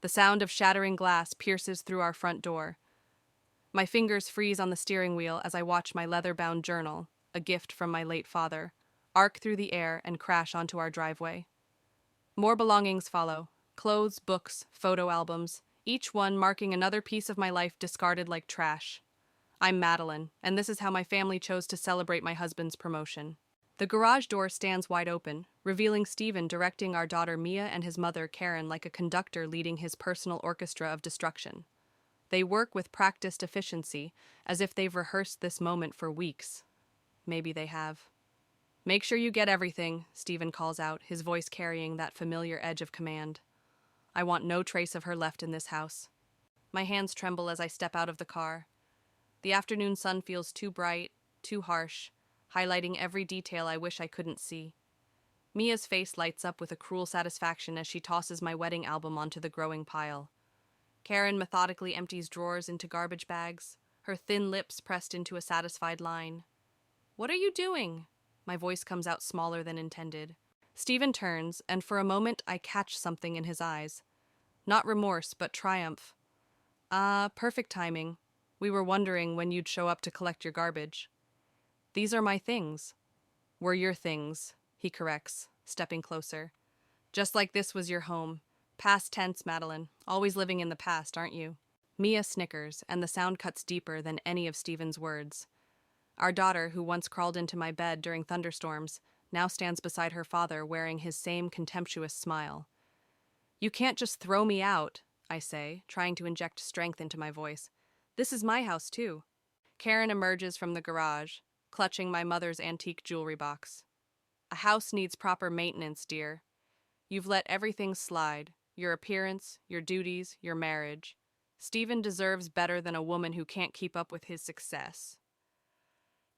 The sound of shattering glass pierces through our front door. My fingers freeze on the steering wheel as I watch my leather-bound journal, a gift from my late father, arc through the air and crash onto our driveway. More belongings follow: clothes, books, photo albums, each one marking another piece of my life discarded like trash. I'm Madeline, and this is how my family chose to celebrate my husband's promotion. The garage door stands wide open, revealing Stephen directing our daughter Mia and his mother Karen like a conductor leading his personal orchestra of destruction. They work with practiced efficiency, as if they've rehearsed this moment for weeks. Maybe they have. "Make sure you get everything," Stephen calls out, his voice carrying that familiar edge of command. I want no trace of her left in this house. My hands tremble as I step out of the car. The afternoon sun feels too bright, too harsh, highlighting every detail I wish I couldn't see. Mia's face lights up with a cruel satisfaction as she tosses my wedding album onto the growing pile. Karen methodically empties drawers into garbage bags, her thin lips pressed into a satisfied line. "What are you doing?" My voice comes out smaller than intended. Stephen turns, and for a moment I catch something in his eyes. Not remorse, but triumph. "Ah, perfect timing. We were wondering when you'd show up to collect your garbage." "These are my things." "Were your things," he corrects, stepping closer. "Just like this was your home. Past tense, Madeline. Always living in the past, aren't you?" Mia snickers, and the sound cuts deeper than any of Stephen's words. Our daughter, who once crawled into my bed during thunderstorms, now stands beside her father wearing his same contemptuous smile. "You can't just throw me out," I say, trying to inject strength into my voice. "This is my house, too." Karen emerges from the garage, clutching my mother's antique jewelry box. "A house needs proper maintenance, dear. You've let everything slide. Your appearance, your duties, your marriage. Stephen deserves better than a woman who can't keep up with his success."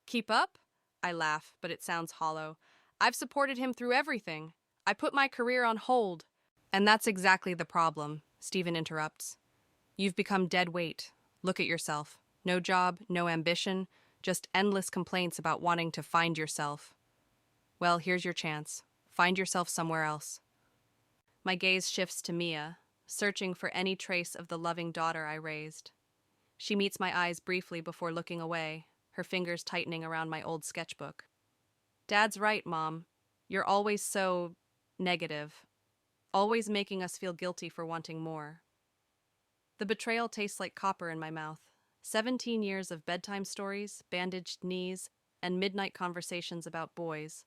"Keep up?" I laugh, but it sounds hollow. "I've supported him through everything. I put my career on hold." "And that's exactly the problem," Stephen interrupts. "You've become dead weight. Look at yourself. No job, no ambition, just endless complaints about wanting to find yourself. Well, here's your chance. Find yourself somewhere else." My gaze shifts to Mia, searching for any trace of the loving daughter I raised. She meets my eyes briefly before looking away, her fingers tightening around my old sketchbook. "Dad's right, Mom. You're always so negative, always making us feel guilty for wanting more." The betrayal tastes like copper in my mouth. 17 years of bedtime stories, bandaged knees, and midnight conversations about boys,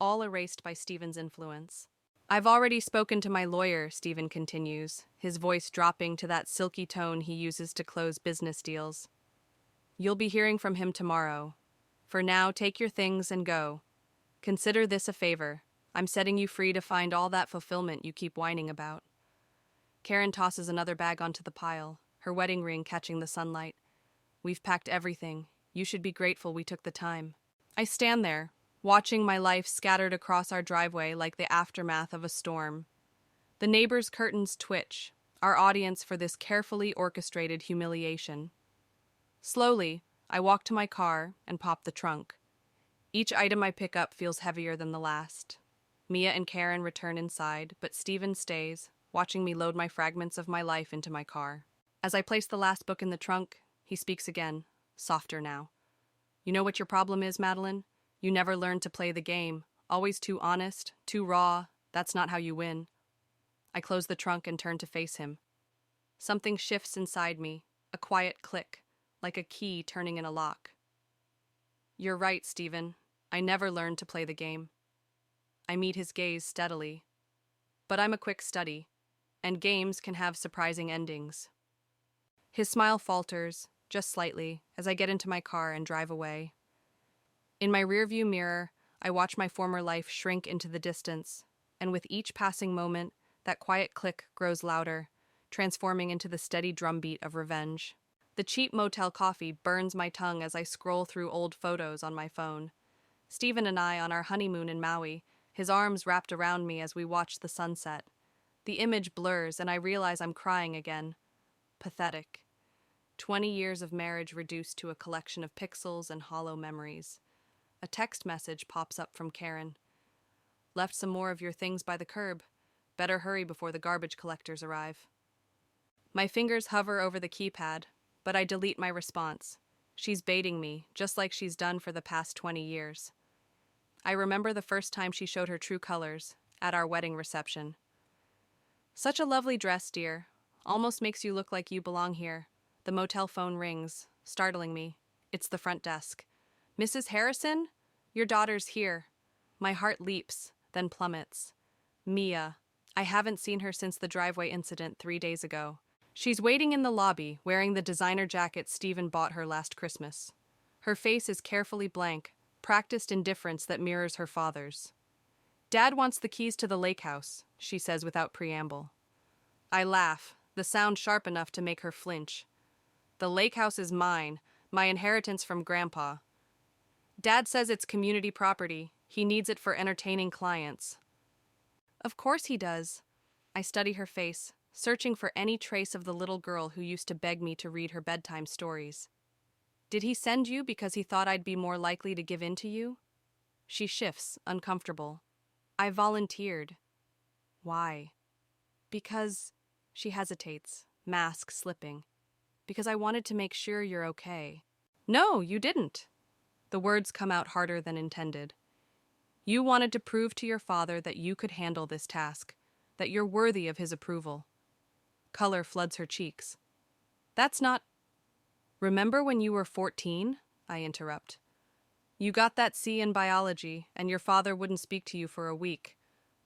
all erased by Stephen's influence. "I've already spoken to my lawyer," Stephen continues, his voice dropping to that silky tone he uses to close business deals. "You'll be hearing from him tomorrow. For now, take your things and go. Consider this a favor. I'm setting you free to find all that fulfillment you keep whining about." Karen tosses another bag onto the pile, her wedding ring catching the sunlight. "We've packed everything. You should be grateful we took the time." I stand there, watching my life scattered across our driveway like the aftermath of a storm. The neighbors' curtains twitch, our audience for this carefully orchestrated humiliation. Slowly, I walk to my car and pop the trunk. Each item I pick up feels heavier than the last. Mia and Karen return inside, but Stephen stays, watching me load my fragments of my life into my car. As I place the last book in the trunk, he speaks again, softer now. "You know what your problem is, Madeline? You never learned to play the game. Always too honest, too raw. That's not how you win." I close the trunk and turn to face him. Something shifts inside me, a quiet click, like a key turning in a lock. "You're right, Stephen. I never learned to play the game." I meet his gaze steadily. "But I'm a quick study, and games can have surprising endings." His smile falters, just slightly, as I get into my car and drive away. In my rearview mirror, I watch my former life shrink into the distance, and with each passing moment, that quiet click grows louder, transforming into the steady drumbeat of revenge. The cheap motel coffee burns my tongue as I scroll through old photos on my phone. Stephen and I on our honeymoon in Maui, his arms wrapped around me as we watch the sunset. The image blurs, and I realize I'm crying again. Pathetic. 20 years of marriage reduced to a collection of pixels and hollow memories. A text message pops up from Karen. "Left some more of your things by the curb. Better hurry before the garbage collectors arrive." My fingers hover over the keypad, but I delete my response. She's baiting me, just like she's done for the past 20 years. I remember the first time she showed her true colors, at our wedding reception. Such a lovely dress, dear. Almost makes you look like you belong here. The motel phone rings, startling me. It's the front desk. Mrs. Harrison? Your daughter's here. My heart leaps, then plummets. Mia. I haven't seen her since the driveway incident 3 days ago. She's waiting in the lobby, wearing the designer jacket Stephen bought her last Christmas. Her face is carefully blank, practiced indifference that mirrors her father's. Dad wants the keys to the lake house, she says without preamble. I laugh, the sound sharp enough to make her flinch. The lake house is mine, my inheritance from Grandpa. Dad says it's community property. He needs it for entertaining clients. Of course he does. I study her face, searching for any trace of the little girl who used to beg me to read her bedtime stories. Did he send you because he thought I'd be more likely to give in to you? She shifts, uncomfortable. I volunteered. Why? Because... She hesitates, mask slipping. Because I wanted to make sure you're okay. No, you didn't. The words come out harder than intended. You wanted to prove to your father that you could handle this task, that you're worthy of his approval. Color floods her cheeks. That's not... Remember when you were 14? I interrupt. You got that C in biology, and your father wouldn't speak to you for a week.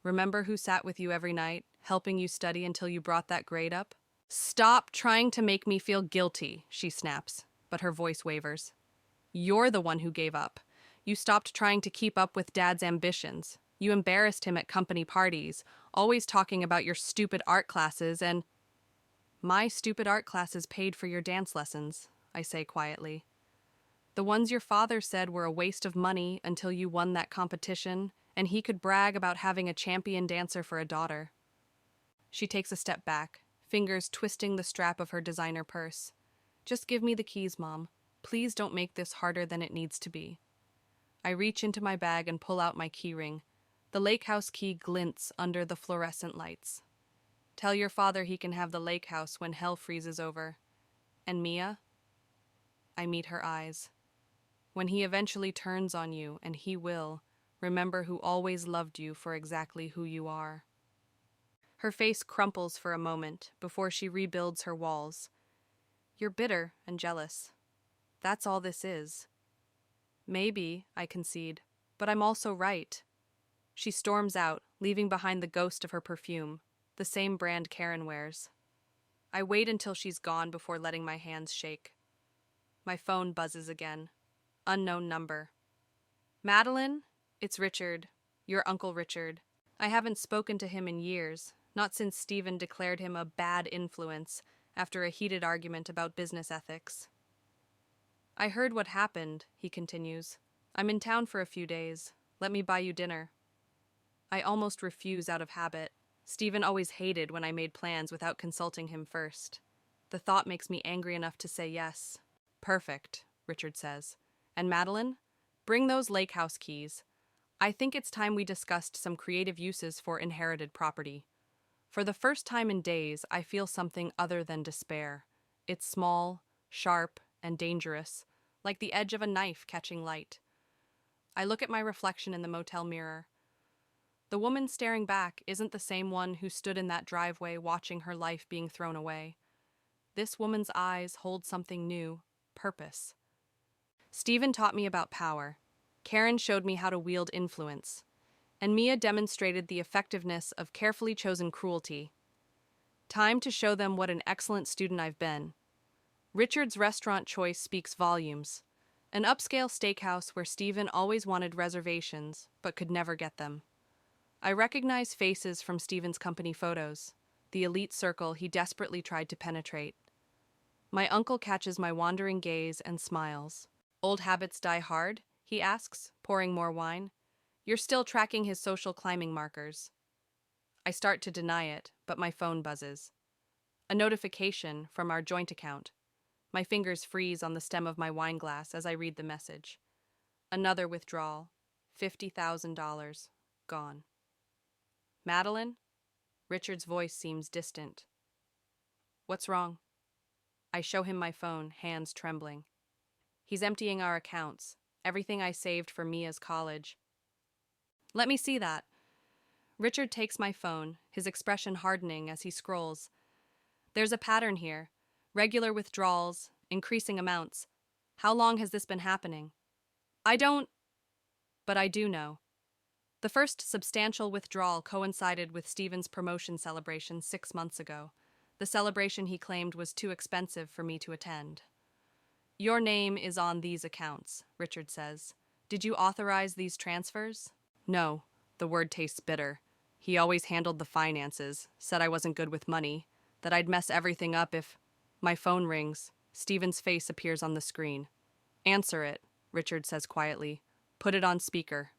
Remember who sat with you every night, helping you study until you brought that grade up? Stop trying to make me feel guilty, she snaps, but her voice wavers. You're the one who gave up. You stopped trying to keep up with Dad's ambitions. You embarrassed him at company parties, always talking about your stupid art classes and... My stupid art classes paid for your dance lessons, I say quietly. The ones your father said were a waste of money until you won that competition, and he could brag about having a champion dancer for a daughter. She takes a step back, fingers twisting the strap of her designer purse. Just give me the keys, Mom. Please don't make this harder than it needs to be. I reach into my bag and pull out my key ring. The lake house key glints under the fluorescent lights. Tell your father he can have the lake house when hell freezes over. And Mia? I meet her eyes. When he eventually turns on you, and he will, remember who always loved you for exactly who you are. Her face crumples for a moment before she rebuilds her walls. You're bitter and jealous. That's all this is. Maybe, I concede, but I'm also right. She storms out, leaving behind the ghost of her perfume, the same brand Karen wears. I wait until she's gone before letting my hands shake. My phone buzzes again. Unknown number. Madeline? It's Richard. Your Uncle Richard. I haven't spoken to him in years, not since Stephen declared him a bad influence after a heated argument about business ethics. I heard what happened, he continues. I'm in town for a few days. Let me buy you dinner. I almost refuse out of habit. Stephen always hated when I made plans without consulting him first. The thought makes me angry enough to say yes. Perfect, Richard says. And Madeline, bring those lake house keys. I think it's time we discussed some creative uses for inherited property. For the first time in days, I feel something other than despair. It's small, sharp, and dangerous, like the edge of a knife catching light. I look at my reflection in the motel mirror. The woman staring back isn't the same one who stood in that driveway watching her life being thrown away. This woman's eyes hold something new, purpose. Stephen taught me about power. Karen showed me how to wield influence. And Mia demonstrated the effectiveness of carefully chosen cruelty. Time to show them what an excellent student I've been. Richard's restaurant choice speaks volumes. An upscale steakhouse where Stephen always wanted reservations, but could never get them. I recognize faces from Stephen's company photos, the elite circle he desperately tried to penetrate. My uncle catches my wandering gaze and smiles. Old habits die hard, he asks, pouring more wine. You're still tracking his social climbing markers. I start to deny it, but my phone buzzes. A notification from our joint account. My fingers freeze on the stem of my wine glass as I read the message. Another withdrawal. $50,000. Gone. Madeline? Richard's voice seems distant. What's wrong? I show him my phone, hands trembling. He's emptying our accounts, everything I saved for Mia's college. Let me see that. Richard takes my phone, his expression hardening as he scrolls. There's a pattern here. Regular withdrawals, increasing amounts. How long has this been happening? But I do know. The first substantial withdrawal coincided with Stephen's promotion celebration 6 months ago. The celebration he claimed was too expensive for me to attend. Your name is on these accounts, Richard says. Did you authorize these transfers? No. The word tastes bitter. He always handled the finances, said I wasn't good with money, that I'd mess everything up if... My phone rings. Stephen's face appears on the screen. Answer it, Richard says quietly. Put it on speaker.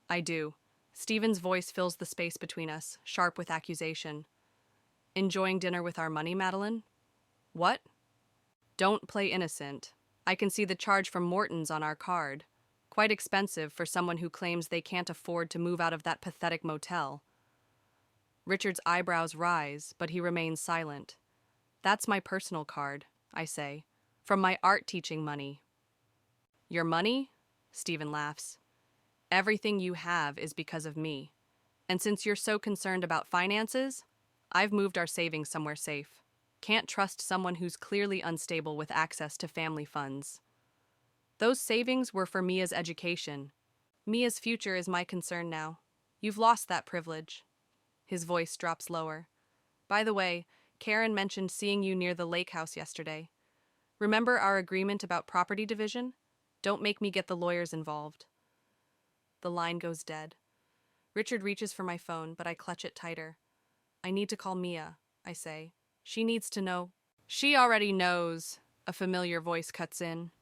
I do. Stephen's voice fills the space between us, sharp with accusation. Enjoying dinner with our money, Madeline? What? Don't play innocent. I can see the charge from Morton's on our card. Quite expensive for someone who claims they can't afford to move out of that pathetic motel. Richard's eyebrows rise, but he remains silent. That's my personal card, I say. From my art teaching money. Your money? Stephen laughs. Everything you have is because of me. And since you're so concerned about finances, I've moved our savings somewhere safe. Can't trust someone who's clearly unstable with access to family funds. Those savings were for Mia's education. Mia's future is my concern now. You've lost that privilege. His voice drops lower. By the way, Karen mentioned seeing you near the lake house yesterday. Remember our agreement about property division? Don't make me get the lawyers involved. The line goes dead. Richard reaches for my phone, but I clutch it tighter. I need to call Mia, I say. She needs to know. She already knows, a familiar voice cuts in.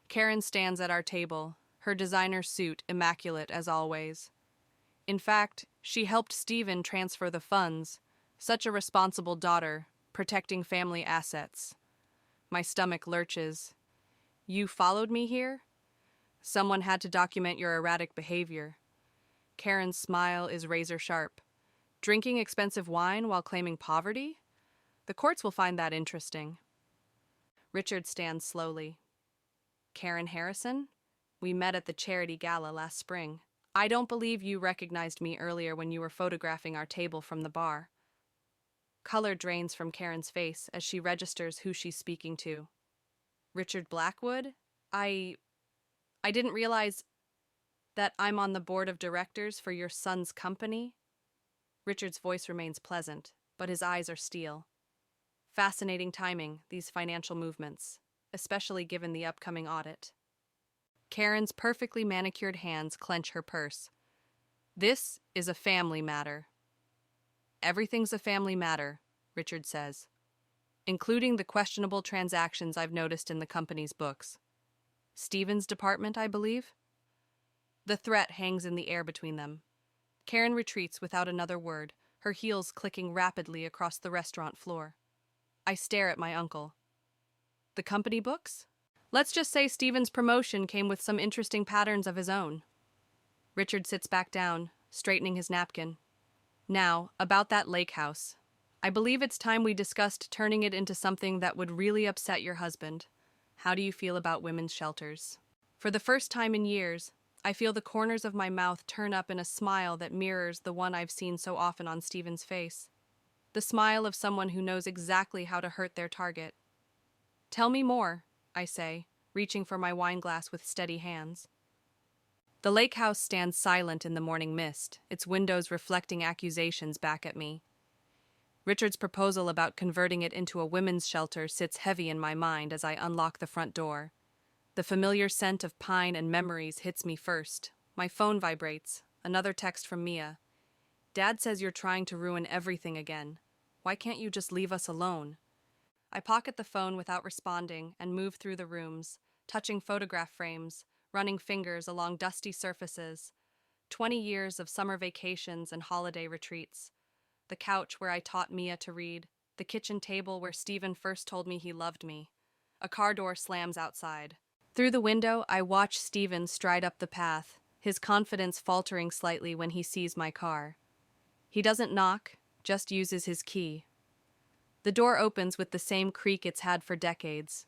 Karen stands at our table, her designer suit immaculate as always. In fact, she helped Stephen transfer the funds. Such a responsible daughter, protecting family assets. My stomach lurches. You followed me here? Someone had to document your erratic behavior. Karen's smile is razor sharp. Drinking expensive wine while claiming poverty? The courts will find that interesting. Richard stands slowly. Karen Harrison? We met at the charity gala last spring. I don't believe you recognized me earlier when you were photographing our table from the bar. Color drains from Karen's face as she registers who she's speaking to. Richard Blackwood? I didn't realize that I'm on the board of directors for your son's company. Richard's voice remains pleasant, but his eyes are steel. Fascinating timing, these financial movements, especially given the upcoming audit. Karen's perfectly manicured hands clench her purse. This is a family matter. Everything's a family matter, Richard says, including the questionable transactions I've noticed in the company's books. Stephen's department, I believe? The threat hangs in the air between them. Karen retreats without another word, her heels clicking rapidly across the restaurant floor. I stare at my uncle. The company books? Let's just say Stephen's promotion came with some interesting patterns of his own. Richard sits back down, straightening his napkin. Now, about that lake house. I believe it's time we discussed turning it into something that would really upset your husband. How do you feel about women's shelters? For the first time in years, I feel the corners of my mouth turn up in a smile that mirrors the one I've seen so often on Stephen's face. The smile of someone who knows exactly how to hurt their target. Tell me more, I say, reaching for my wine glass with steady hands. The lake house stands silent in the morning mist, its windows reflecting accusations back at me. Richard's proposal about converting it into a women's shelter sits heavy in my mind as I unlock the front door. The familiar scent of pine and memories hits me first. My phone vibrates. Another text from Mia. Dad says you're trying to ruin everything again. Why can't you just leave us alone? I pocket the phone without responding and move through the rooms, touching photograph frames, running fingers along dusty surfaces. 20 years of summer vacations and holiday retreats. The couch where I taught Mia to read. The kitchen table where Stephen first told me he loved me. A car door slams outside. Through the window, I watch Stephen stride up the path, his confidence faltering slightly when he sees my car. He doesn't knock, just uses his key. The door opens with the same creak it's had for decades.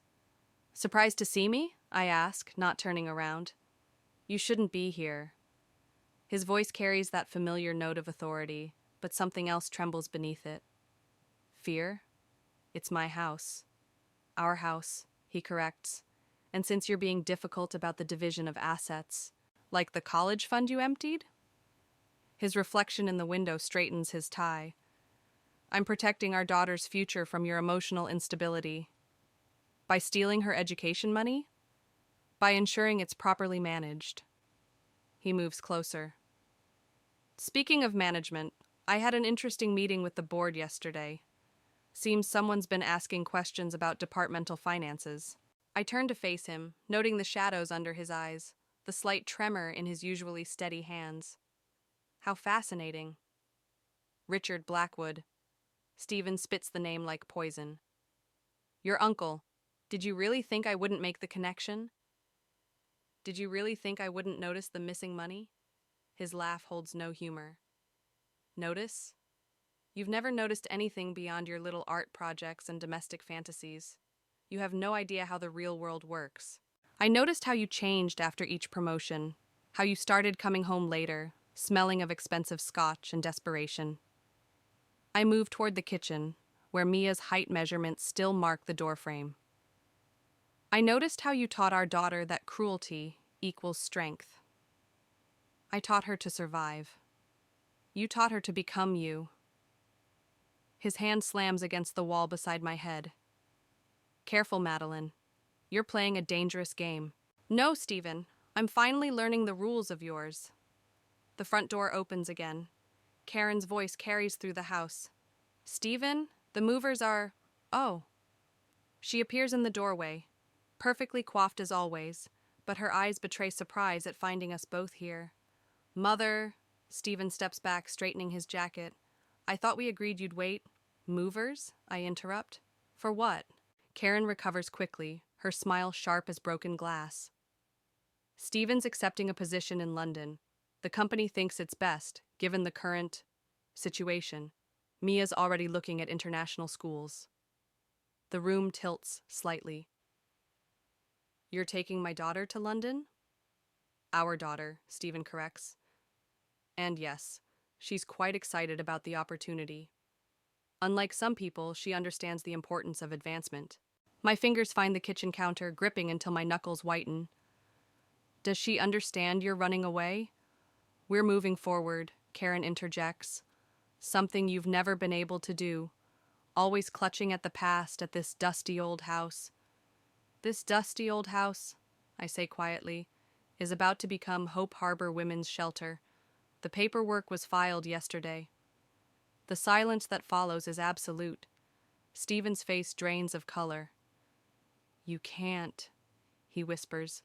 Surprised to see me? I ask, not turning around. You shouldn't be here. His voice carries that familiar note of authority, but something else trembles beneath it. Fear? It's my house. Our house, he corrects. And since you're being difficult about the division of assets, like the college fund you emptied? His reflection in the window straightens his tie. I'm protecting our daughter's future from your emotional instability. By stealing her education money? By ensuring it's properly managed. He moves closer. Speaking of management, I had an interesting meeting with the board yesterday. Seems someone's been asking questions about departmental finances. I turn to face him, noting the shadows under his eyes, the slight tremor in his usually steady hands. How fascinating. Richard Blackwood. Stephen spits the name like poison. Your uncle. Did you really think I wouldn't make the connection? Did you really think I wouldn't notice the missing money? His laugh holds no humor. Notice? You've never noticed anything beyond your little art projects and domestic fantasies. You have no idea how the real world works. I noticed how you changed after each promotion, how you started coming home later, smelling of expensive scotch and desperation. I moved toward the kitchen, where Mia's height measurements still mark the doorframe. I noticed how you taught our daughter that cruelty equals strength. I taught her to survive. You taught her to become you. His hand slams against the wall beside my head. Careful, Madeline. You're playing a dangerous game. No, Stephen. I'm finally learning the rules of yours. The front door opens again. Karen's voice carries through the house. Stephen, the movers are... Oh. She appears in the doorway, perfectly coiffed as always, but her eyes betray surprise at finding us both here. Mother... Stephen steps back, straightening his jacket. I thought we agreed you'd wait. Movers? I interrupt. For what? Karen recovers quickly, her smile sharp as broken glass. Stephen's accepting a position in London. The company thinks it's best, given the current situation. Mia's already looking at international schools. The room tilts slightly. You're taking my daughter to London? Our daughter, Stephen corrects. And yes, she's quite excited about the opportunity. Unlike some people, she understands the importance of advancement. My fingers find the kitchen counter, gripping until my knuckles whiten. Does she understand you're running away? We're moving forward, Karen interjects. Something you've never been able to do. Always clutching at the past, at this dusty old house. This dusty old house, I say quietly, is about to become Hope Harbor Women's Shelter. The paperwork was filed yesterday. The silence that follows is absolute. Stephen's face drains of color. You can't, he whispers.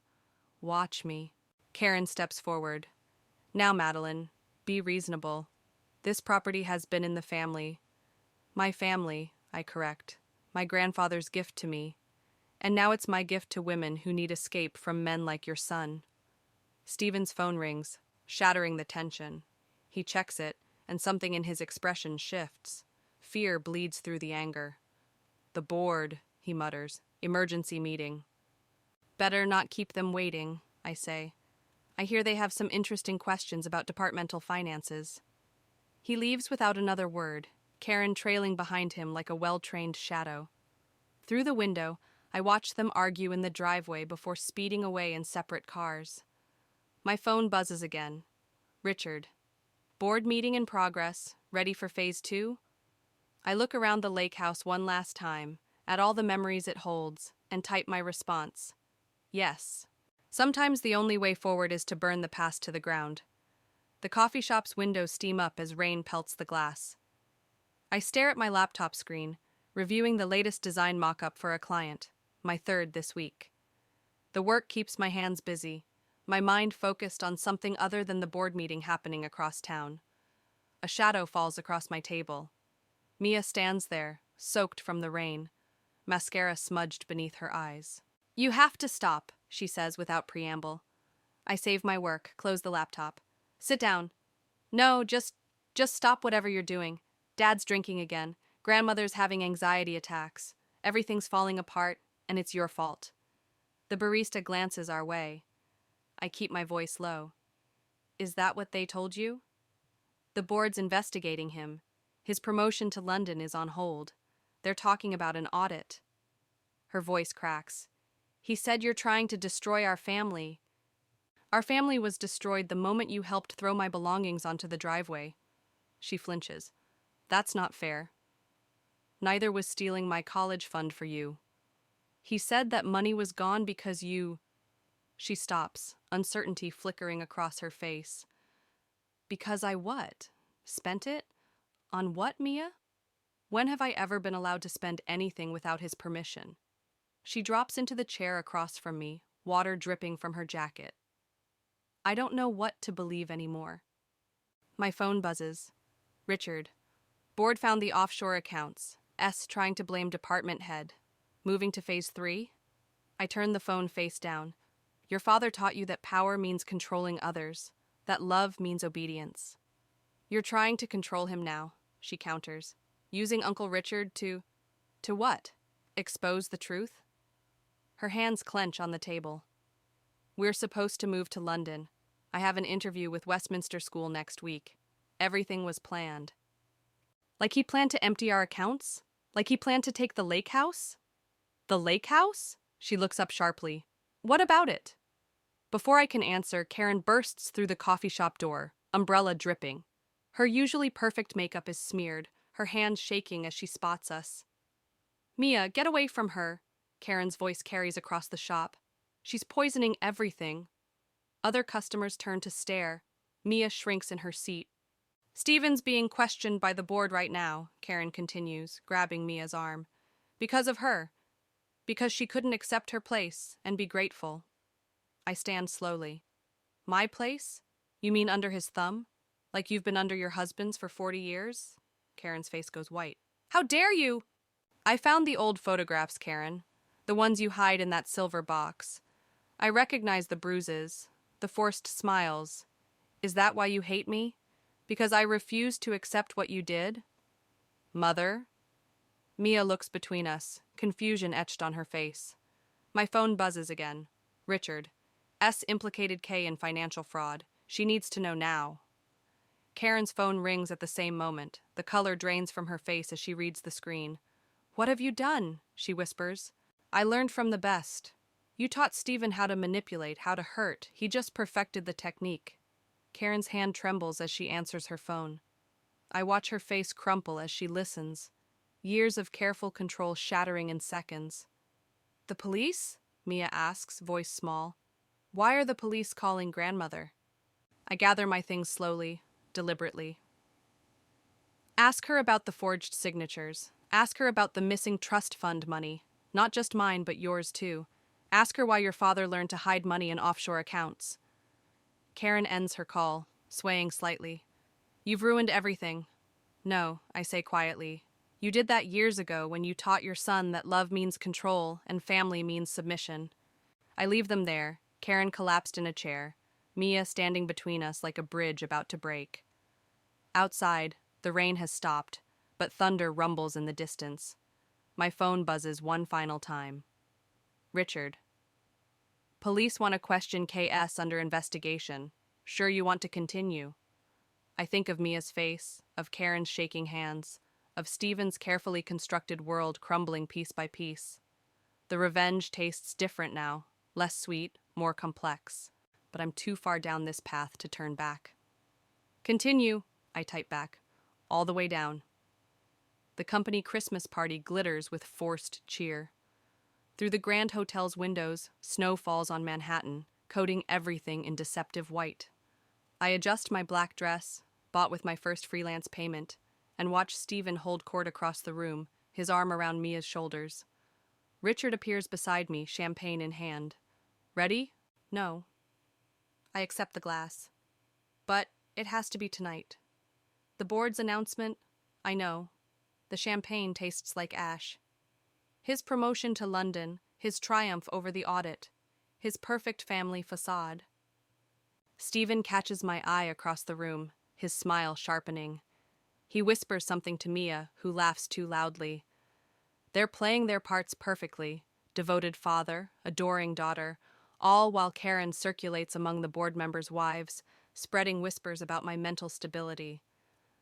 Watch me. Karen steps forward. Now, Madeline, be reasonable. This property has been in the family. My family, I correct. My grandfather's gift to me. And now it's my gift to women who need escape from men like your son. Stephen's phone rings, shattering the tension. He checks it, and something in his expression shifts. Fear bleeds through the anger. The board, he mutters. Emergency meeting. Better not keep them waiting, I say. I hear they have some interesting questions about departmental finances. He leaves without another word, Karen trailing behind him like a well-trained shadow. Through the window, I watch them argue in the driveway before speeding away in separate cars. My phone buzzes again. Richard. Board meeting in progress, ready for phase 2? I look around the lake house one last time, at all the memories it holds, and type my response. Yes. Sometimes the only way forward is to burn the past to the ground. The coffee shop's windows steam up as rain pelts the glass. I stare at my laptop screen, reviewing the latest design mock-up for a client, my third this week. The work keeps my hands busy, my mind focused on something other than the board meeting happening across town. A shadow falls across my table. Mia stands there, soaked from the rain, mascara smudged beneath her eyes. You have to stop, she says without preamble. I save my work, close the laptop. Sit down. No, just stop whatever you're doing. Dad's drinking again. Grandmother's having anxiety attacks. Everything's falling apart, and it's your fault. The barista glances our way. I keep my voice low. Is that what they told you? The board's investigating him. His promotion to London is on hold. They're talking about an audit. Her voice cracks. He said you're trying to destroy our family. Our family was destroyed the moment you helped throw my belongings onto the driveway. She flinches. That's not fair. Neither was stealing my college fund for you. He said that money was gone because you... She stops, uncertainty flickering across her face. Because I what? Spent it? On what, Mia? When have I ever been allowed to spend anything without his permission? She drops into the chair across from me, water dripping from her jacket. I don't know what to believe anymore. My phone buzzes. Richard. Board found the offshore accounts. S trying to blame department head. Moving to phase 3? I turn the phone face down. Your father taught you that power means controlling others, that love means obedience. You're trying to control him now, she counters. Using Uncle Richard to what? Expose the truth? Her hands clench on the table. We're supposed to move to London. I have an interview with Westminster School next week. Everything was planned. Like he planned to empty our accounts? Like he planned to take the lake house? The lake house? She looks up sharply. What about it? Before I can answer, Karen bursts through the coffee shop door, umbrella dripping. Her usually perfect makeup is smeared, her hands shaking as she spots us. Mia, get away from her, Karen's voice carries across the shop. She's poisoning everything. Other customers turn to stare. Mia shrinks in her seat. Stephen's being questioned by the board right now, Karen continues, grabbing Mia's arm. Because of her. Because she couldn't accept her place and be grateful. I stand slowly. My place? You mean under his thumb? Like you've been under your husband's for 40 years? Karen's face goes white. How dare you? I found the old photographs, Karen. The ones you hide in that silver box. I recognize the bruises, the forced smiles. Is that why you hate me? Because I refuse to accept what you did? Mother? Mia looks between us, confusion etched on her face. My phone buzzes again. Richard. S implicated K in financial fraud. She needs to know now. Karen's phone rings at the same moment. The color drains from her face as she reads the screen. What have you done? She whispers. I learned from the best. You taught Stephen how to manipulate, how to hurt. He just perfected the technique. Karen's hand trembles as she answers her phone. I watch her face crumple as she listens. Years of careful control shattering in seconds. The police? Mia asks, voice small. Why are the police calling grandmother? I gather my things slowly, deliberately. Ask her about the forged signatures. Ask her about the missing trust fund money. Not just mine, but yours too. Ask her why your father learned to hide money in offshore accounts. Karen ends her call, swaying slightly. You've ruined everything. No, I say quietly. You did that years ago when you taught your son that love means control and family means submission. I leave them there, Karen collapsed in a chair, Mia standing between us like a bridge about to break. Outside, the rain has stopped, but thunder rumbles in the distance. My phone buzzes one final time. Richard. Police want to question KS under investigation. Sure you want to continue? I think of Mia's face, of Karen's shaking hands, of Stephen's carefully constructed world crumbling piece by piece. The revenge tastes different now, less sweet, more complex. But I'm too far down this path to turn back. Continue, I type back, all the way down. The company Christmas party glitters with forced cheer. Through the Grand Hotel's windows, snow falls on Manhattan, coating everything in deceptive white. I adjust my black dress, bought with my first freelance payment, and watch Stephen hold court across the room, his arm around Mia's shoulders. Richard appears beside me, champagne in hand. Ready? No. I accept the glass. But it has to be tonight. The board's announcement, I know. The champagne tastes like ash. His promotion to London, his triumph over the audit, his perfect family facade. Stephen catches my eye across the room, his smile sharpening. He whispers something to Mia, who laughs too loudly. They're playing their parts perfectly. Devoted father, adoring daughter, all while Karen circulates among the board members' wives, spreading whispers about my mental stability.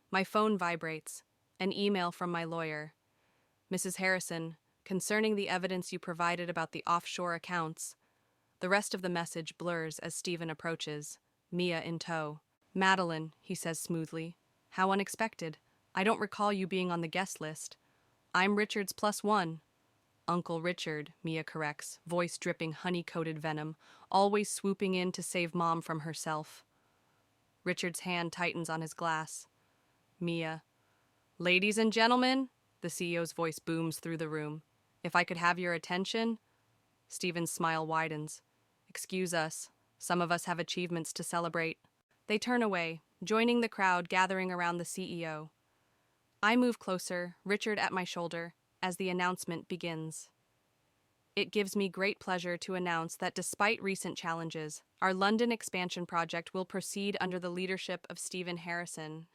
My phone vibrates. An email from my lawyer. Mrs. Harrison, concerning the evidence you provided about the offshore accounts. The rest of the message blurs as Stephen approaches, Mia in tow. Madeline, he says smoothly. How unexpected. I don't recall you being on the guest list. I'm Richard's +1. Uncle Richard, Mia corrects, voice dripping honey-coated venom, always swooping in to save Mom from herself. Richard's hand tightens on his glass. Mia. Ladies and gentlemen, the CEO's voice booms through the room. If I could have your attention? Stephen's smile widens. Excuse us. Some of us have achievements to celebrate. They turn away, joining the crowd gathering around the CEO. I move closer, Richard at my shoulder, as the announcement begins. It gives me great pleasure to announce that despite recent challenges, our London expansion project will proceed under the leadership of Stephen Harrison.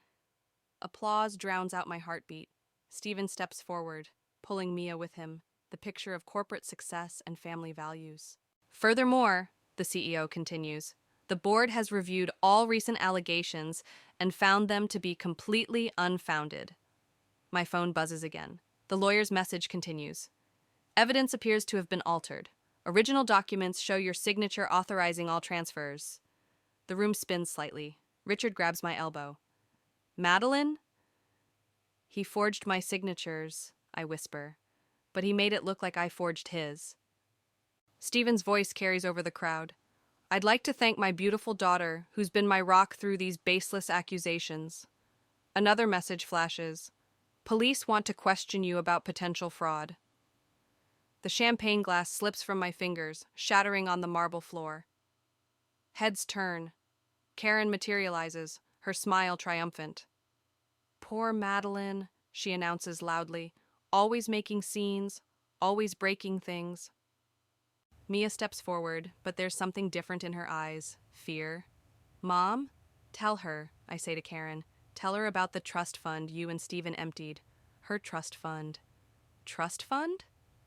Applause drowns out my heartbeat. Stephen steps forward, pulling Mia with him, the picture of corporate success and family values. Furthermore, the CEO continues, the board has reviewed all recent allegations and found them to be completely unfounded. My phone buzzes again. The lawyer's message continues. Evidence appears to have been altered. Original documents show your signature authorizing all transfers. The room spins slightly. Richard grabs my elbow. Madeline? He forged my signatures, I whisper, but he made it look like I forged his. Stephen's voice carries over the crowd. I'd like to thank my beautiful daughter, who's been my rock through these baseless accusations. Another message flashes. Police want to question you about potential fraud. The champagne glass slips from my fingers, shattering on the marble floor. Heads turn. Karen materializes, her smile triumphant. Poor Madeline, she announces loudly, always making scenes, always breaking things. Mia steps forward, but there's something different in her eyes. Fear. Mom? Tell her, I say to Karen. Tell her about the trust fund you and Stephen emptied. Her trust fund. Trust fund?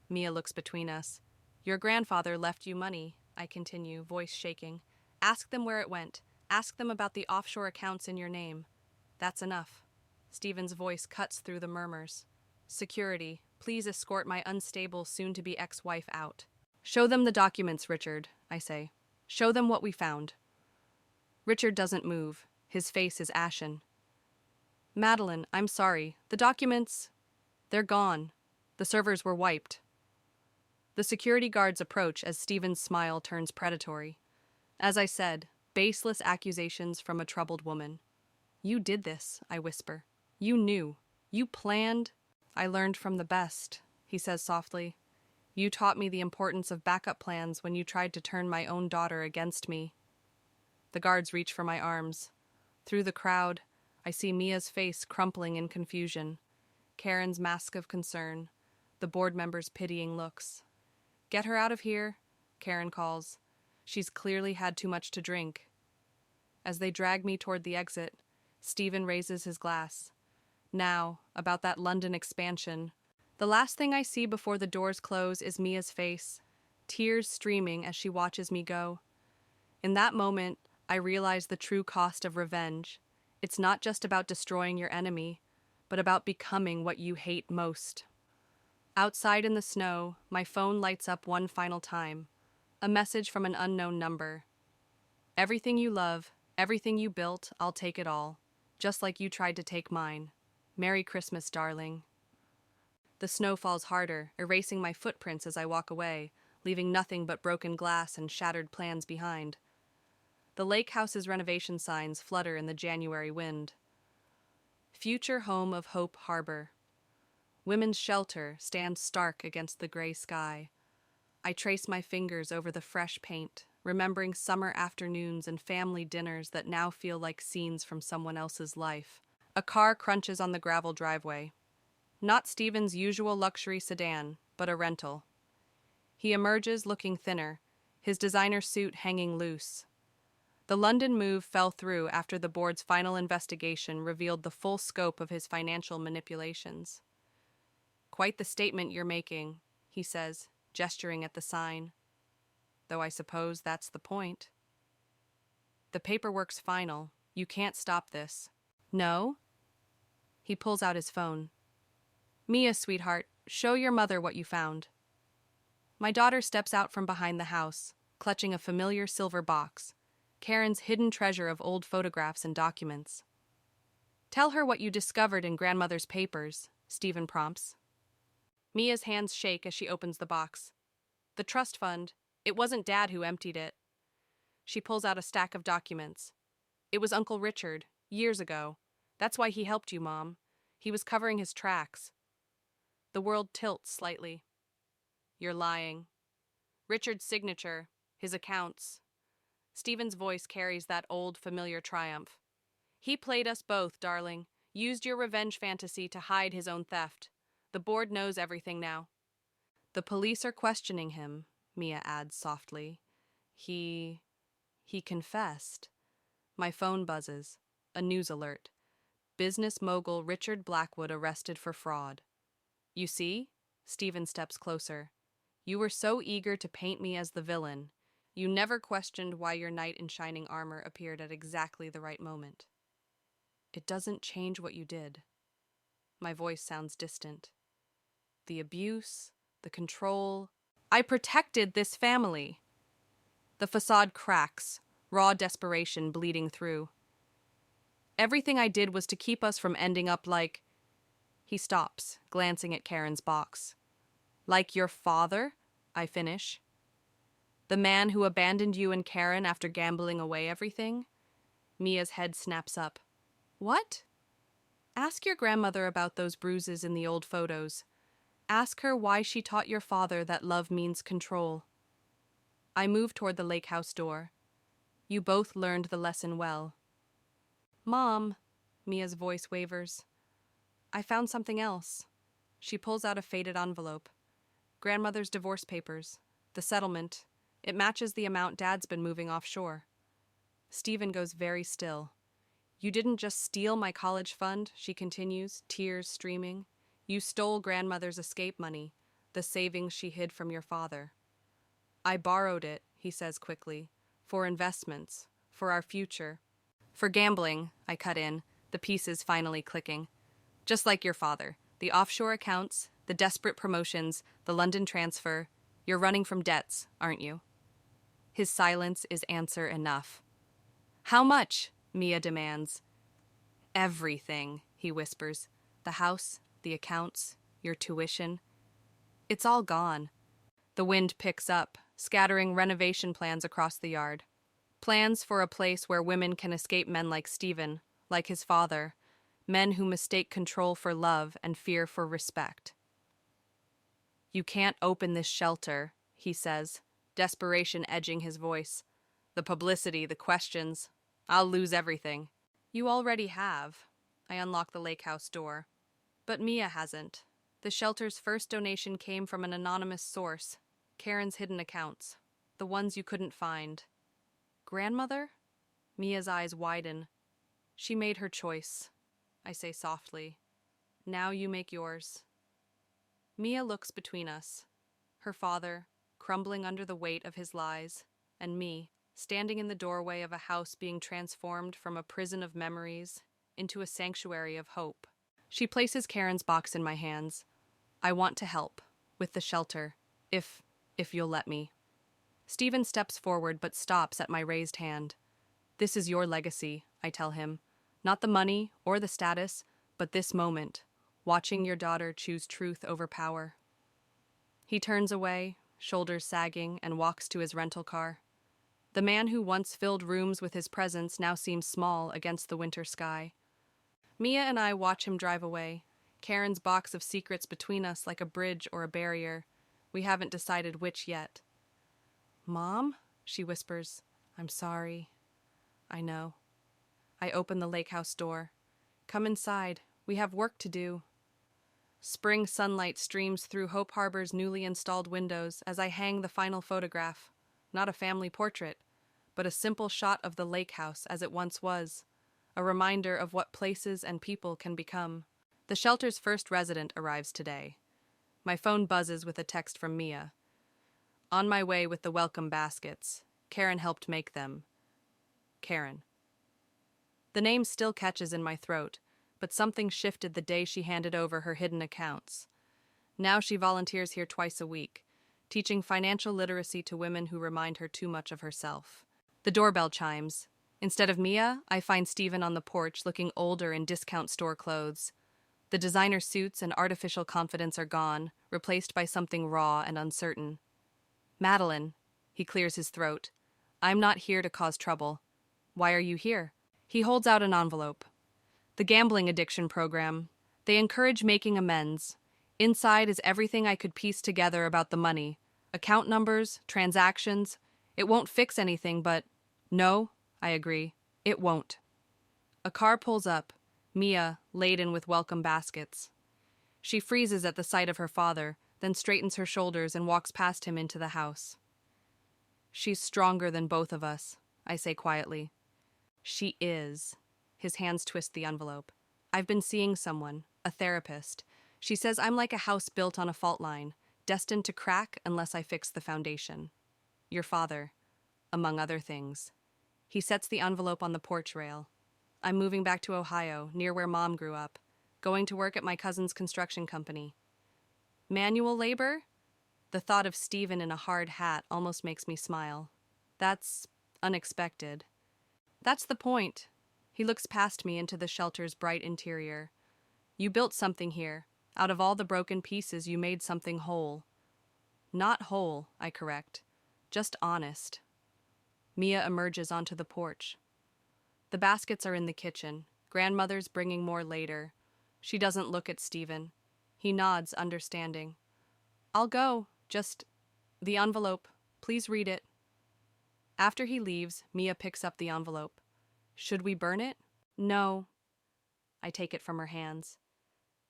Mia looks between us. Your grandfather left you money, I continue, voice shaking. Ask them where it went. Ask them about the offshore accounts in your name. That's enough. Stephen's voice cuts through the murmurs. Security, please escort my unstable soon-to-be ex-wife out. Show them the documents, Richard, I say. Show them what we found. Richard doesn't move. His face is ashen. Madeline, I'm sorry. The documents, they're gone. The servers were wiped. The security guards approach as Stephen's smile turns predatory. As I said, baseless accusations from a troubled woman. You did this, I whisper. You knew. You planned. I learned from the best, he says softly. You taught me the importance of backup plans when you tried to turn my own daughter against me. The guards reach for my arms. Through the crowd, I see Mia's face crumpling in confusion, Karen's mask of concern, the board members' pitying looks. Get her out of here, Karen calls. She's clearly had too much to drink. As they drag me toward the exit, Stephen raises his glass. Now, about that London expansion. The last thing I see before the doors close is Mia's face, tears streaming as she watches me go. In that moment, I realize the true cost of revenge. It's not just about destroying your enemy, but about becoming what you hate most. Outside in the snow, my phone lights up one final time. A message from an unknown number. Everything you love, everything you built, I'll take it all. Just like you tried to take mine. Merry Christmas, darling. The snow falls harder, erasing my footprints as I walk away, leaving nothing but broken glass and shattered plans behind. The lake house's renovation signs flutter in the January wind. Future home of Hope Harbor. Women's shelter stands stark against the gray sky. I trace my fingers over the fresh paint, remembering summer afternoons and family dinners that now feel like scenes from someone else's life. A car crunches on the gravel driveway. Not Stephen's usual luxury sedan, but a rental. He emerges looking thinner, his designer suit hanging loose. The London move fell through after the board's final investigation revealed the full scope of his financial manipulations. "Quite the statement you're making," he says, gesturing at the sign. "Though I suppose that's the point." "The paperwork's final. You can't stop this." "No?" He pulls out his phone. "Mia, sweetheart, show your mother what you found." My daughter steps out from behind the house, clutching a familiar silver box, Karen's hidden treasure of old photographs and documents. "Tell her what you discovered in grandmother's papers," Stephen prompts. Mia's hands shake as she opens the box. "The trust fund. It wasn't Dad who emptied it." She pulls out a stack of documents. "It was Uncle Richard, years ago. That's why he helped you, Mom. He was covering his tracks." The world tilts slightly. "You're lying." "Richard's signature, his accounts." Stephen's voice carries that old, familiar triumph. "He played us both, darling. Used your revenge fantasy to hide his own theft. The board knows everything now." "The police are questioning him," Mia adds softly. He confessed." My phone buzzes. A news alert. "Business mogul Richard Blackwood arrested for fraud." "You see?" Stephen steps closer. "You were so eager to paint me as the villain. You never questioned why your knight in shining armor appeared at exactly the right moment." "It doesn't change what you did." My voice sounds distant. "The abuse, the control. I protected this family." The facade cracks, raw desperation bleeding through. "Everything I did was to keep us from ending up like—" He stops, glancing at Karen's box. "Like your father?" I finish. "The man who abandoned you and Karen after gambling away everything?" Mia's head snaps up. "What?" "Ask your grandmother about those bruises in the old photos. Ask her why she taught your father that love means control." I move toward the lake house door. "You both learned the lesson well." "Mom," Mia's voice wavers. "I found something else." She pulls out a faded envelope. "Grandmother's divorce papers. The settlement. It matches the amount Dad's been moving offshore." Stephen goes very still. "You didn't just steal my college fund," she continues, tears streaming. "You stole grandmother's escape money, the savings she hid from your father." "I borrowed it," he says quickly, "for investments, for our future." "For gambling," I cut in, the pieces finally clicking. "Just like your father. The offshore accounts, the desperate promotions, the London transfer. You're running from debts, aren't you?" His silence is answer enough. "How much?" Mia demands. "Everything," he whispers. "The house, the accounts, your tuition. It's all gone." The wind picks up, scattering renovation plans across the yard. Plans for a place where women can escape men like Stephen, like his father, men who mistake control for love and fear for respect. "You can't open this shelter," he says, desperation edging his voice. "The publicity, the questions. I'll lose everything." "You already have." I unlock the lake house door. "But Mia hasn't. The shelter's first donation came from an anonymous source, Karen's hidden accounts, the ones you couldn't find." "Grandmother?" Mia's eyes widen. "She made her choice," I say softly. "Now you make yours." Mia looks between us. Her father, crumbling under the weight of his lies, and me, standing in the doorway of a house being transformed from a prison of memories into a sanctuary of hope. She places Karen's box in my hands. "I want to help, with the shelter, if you'll let me." Stephen steps forward but stops at my raised hand. "This is your legacy," I tell him. "Not the money or the status, but this moment, watching your daughter choose truth over power." He turns away, shoulders sagging, and walks to his rental car. The man who once filled rooms with his presence now seems small against the winter sky. Mia and I watch him drive away, Karen's box of secrets between us like a bridge or a barrier. We haven't decided which yet. "Mom?" she whispers. "I'm sorry." "I know." I open the lake house door. "Come inside. We have work to do." Spring sunlight streams through Hope Harbor's newly installed windows as I hang the final photograph. Not a family portrait, but a simple shot of the lake house as it once was, a reminder of what places and people can become. The shelter's first resident arrives today. My phone buzzes with a text from Mia. On my way with the welcome baskets. Karen helped make them. Karen. The name still catches in my throat, but something shifted the day she handed over her hidden accounts. Now she volunteers here twice a week, teaching financial literacy to women who remind her too much of herself. The doorbell chimes. Instead of Mia, I find Stephen on the porch looking older in discount store clothes. The designer suits and artificial confidence are gone, replaced by something raw and uncertain. Madeline, he clears his throat. I'm not here to cause trouble. Why are you here? He holds out an envelope. The gambling addiction program. They encourage making amends. Inside is everything I could piece together about the money. Account numbers, transactions. It won't fix anything, but... No, I agree. It won't. A car pulls up, Mia laden with welcome baskets. She freezes at the sight of her father, then straightens her shoulders and walks past him into the house. She's stronger than both of us, I say quietly. She is. His hands twist the envelope. I've been seeing someone, a therapist. She says I'm like a house built on a fault line, destined to crack unless I fix the foundation. Your father, among other things. He sets the envelope on the porch rail. I'm moving back to Ohio, near where Mom grew up, going to work at my cousin's construction company. Manual labor? The thought of Stephen in a hard hat almost makes me smile. That's unexpected. That's the point. He looks past me into the shelter's bright interior. You built something here. Out of all the broken pieces, you made something whole. Not whole, I correct. Just honest. Mia emerges onto the porch. The baskets are in the kitchen. Grandmother's bringing more later. She doesn't look at Stephen. He nods, understanding. I'll go. Just the envelope. Please read it. After he leaves, Mia picks up the envelope. Should we burn it? No. I take it from her hands.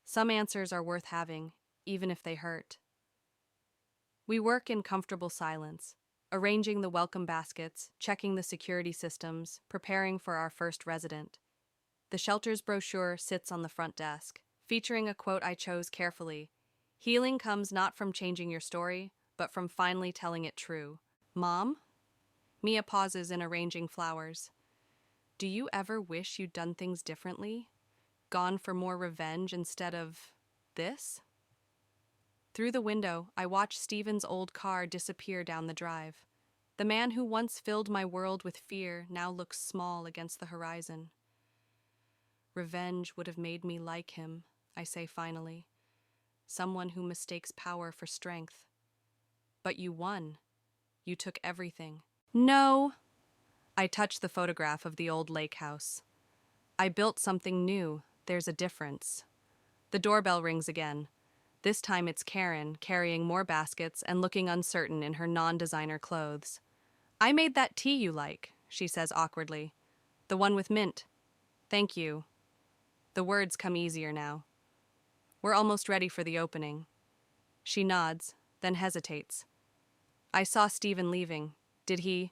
Some answers are worth having, even if they hurt. We work in comfortable silence, arranging the welcome baskets, checking the security systems, preparing for our first resident. The shelter's brochure sits on the front desk, featuring a quote I chose carefully. Healing comes not from changing your story, but from finally telling it true. Mom? Mia pauses in arranging flowers. Do you ever wish you'd done things differently? Gone for more revenge instead of this? Through the window, I watch Stephen's old car disappear down the drive. The man who once filled my world with fear now looks small against the horizon. Revenge would have made me like him, I say finally. Someone who mistakes power for strength. But you won. You took everything. No! I touch the photograph of the old lake house. I built something new. There's a difference. The doorbell rings again. This time it's Karen, carrying more baskets and looking uncertain in her non-designer clothes. I made that tea you like, she says awkwardly. The one with mint. Thank you. The words come easier now. We're almost ready for the opening. She nods, then hesitates. I saw Stephen leaving. Did he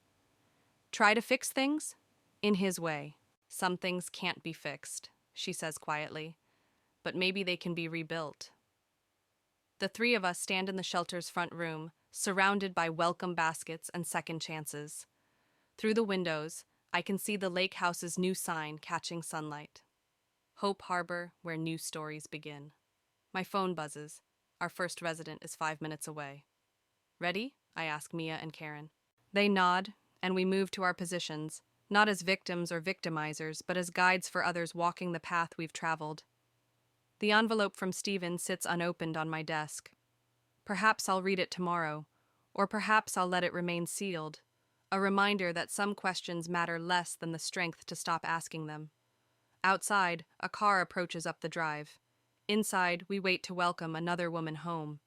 try to fix things? In his way. Some things can't be fixed, she says quietly. But maybe they can be rebuilt. The three of us stand in the shelter's front room, surrounded by welcome baskets and second chances. Through the windows, I can see the lake house's new sign catching sunlight. Hope Harbor, where new stories begin. My phone buzzes. Our first resident is 5 minutes away. Ready? I ask Mia and Karen. They nod, and we move to our positions, not as victims or victimizers, but as guides for others walking the path we've traveled. The envelope from Stephen sits unopened on my desk. Perhaps I'll read it tomorrow, or perhaps I'll let it remain sealed, a reminder that some questions matter less than the strength to stop asking them. Outside, a car approaches up the drive. Inside, we wait to welcome another woman home.